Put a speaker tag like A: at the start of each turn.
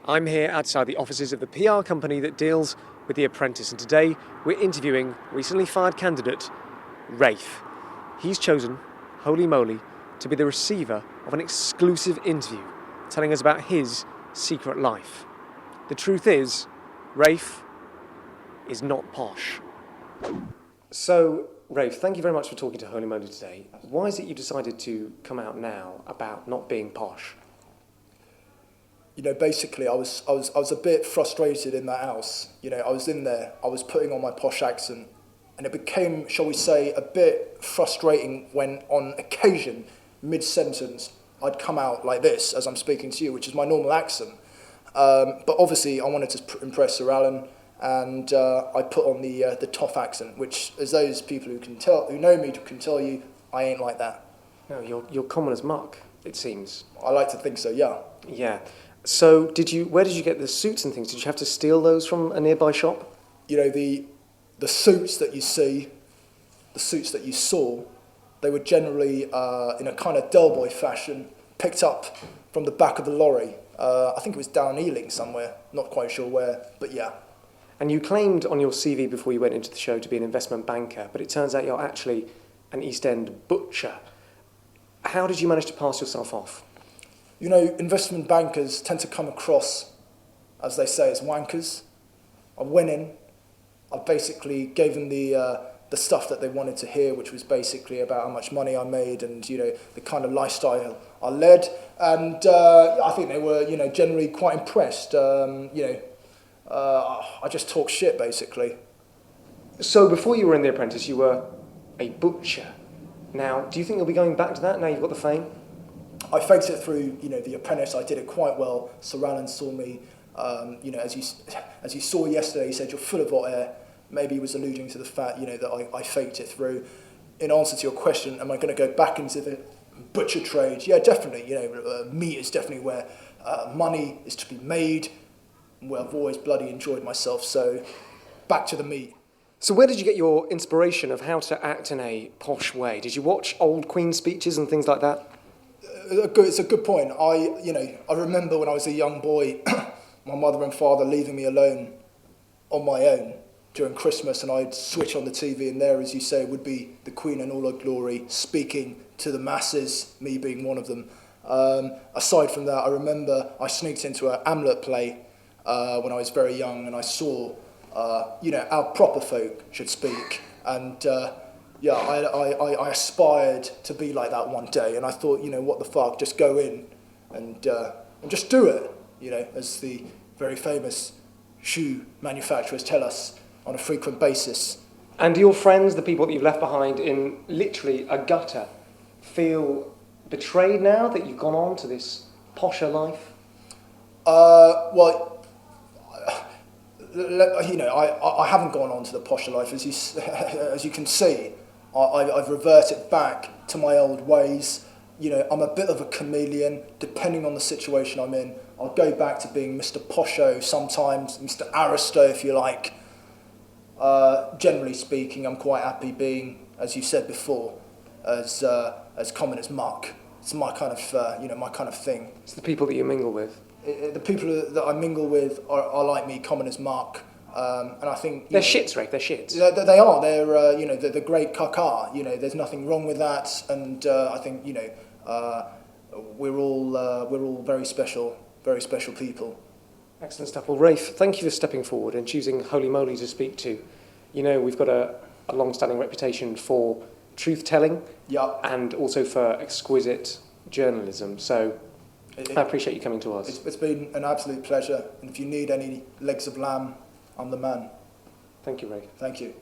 A: I'm here outside the offices of the PR company that deals with The Apprentice, and today we're interviewing recently fired candidate Rafe. He's chosen, holy moly, to be the receiver of an exclusive interview telling us about his secret life. The truth is, Rafe is not posh. So, Rafe, thank you very much for talking to Holy Moly today. Why is it you decided to come out now about not being posh?
B: You know, basically, I was a bit frustrated in that house. You know, I was in there, I was putting on my posh accent, and it became, shall we say, a bit frustrating when, on occasion, mid-sentence, I'd come out like this as I'm speaking to you, which is my normal accent. But obviously, I wanted to impress Sir Alan, and I put on the toff accent, which, as those people who know me can tell you, I ain't like that.
A: No, you're common as muck, it seems.
B: I like to think so, yeah.
A: Yeah. So, where did you get the suits and things? Did you have to steal those from a nearby shop?
B: You know, the suits that you see, the suits that you saw, they were generally, in a kind of Del Boy fashion, picked up from the back of a lorry. I think it was down Ealing somewhere, not quite sure where, but yeah.
A: And you claimed on your CV before you went into the show to be an investment banker, but it turns out you're actually an East End butcher. How did you manage to pass yourself off?
B: You know, investment bankers tend to come across, as they say, as wankers. I went in, I basically gave them the stuff that they wanted to hear, which was basically about how much money I made and, you know, the kind of lifestyle I led. And I think they were, you know, generally quite impressed. I just talk shit, basically.
A: So before you were in The Apprentice, you were a butcher. Now, do you think you'll be going back to that now you've got the fame?
B: I faked it through, you know, The Apprentice. I did it quite well. Sir Alan saw me, you know, as you saw yesterday, he said, you're full of hot air. Maybe he was alluding to the fact, you know, that I faked it through. In answer to your question, am I going to go back into the butcher trade? Yeah, definitely. You know, meat is definitely where money is to be made, where I've always bloody enjoyed myself. So back to the meat.
A: So where did you get your inspiration of how to act in a posh way? Did you watch old Queen speeches and things like that?
B: It's a good point. I remember when I was a young boy, my mother and father leaving me alone on my own during Christmas, and I'd switch on the TV, and there, as you say, would be the Queen in all her glory, speaking to the masses, me being one of them. Aside from that, I remember I sneaked into an Hamlet play when I was very young, and I saw, you know, how proper folk should speak, and yeah, I aspired to be like that one day, and I thought, you know, what the fuck, just go in and just do it, you know, as the very famous shoe manufacturers tell us on a frequent basis.
A: And do your friends, the people that you've left behind in literally a gutter, feel betrayed now that you've gone on to this posher life?
B: Well, you know, I haven't gone on to the posher life, as you can see. I've reverted back to my old ways. You know, I'm a bit of a chameleon, depending on the situation I'm in. I'll go back to being Mr. Posho sometimes, Mr. Aristo, if you like. Generally speaking, I'm quite happy being, as you said before, as common as muck. It's my kind of, you know, my kind of thing.
A: It's the people that you mingle with.
B: The people that I mingle with are like me, common as muck. And I think
A: they're shits, Rafe. They're shits.
B: They are. They're you know, the great caca. You know, there's nothing wrong with that. And I think, you know, we're all very special people.
A: Excellent stuff. Well, Rafe, thank you for stepping forward and choosing Holy Moly to speak to. You know, we've got a long-standing reputation for truth-telling,
B: yeah,
A: and also for exquisite journalism. So I appreciate you coming to us.
B: It's been an absolute pleasure. And if you need any legs of lamb, I'm the man.
A: Thank you, Rafe.
B: Thank you.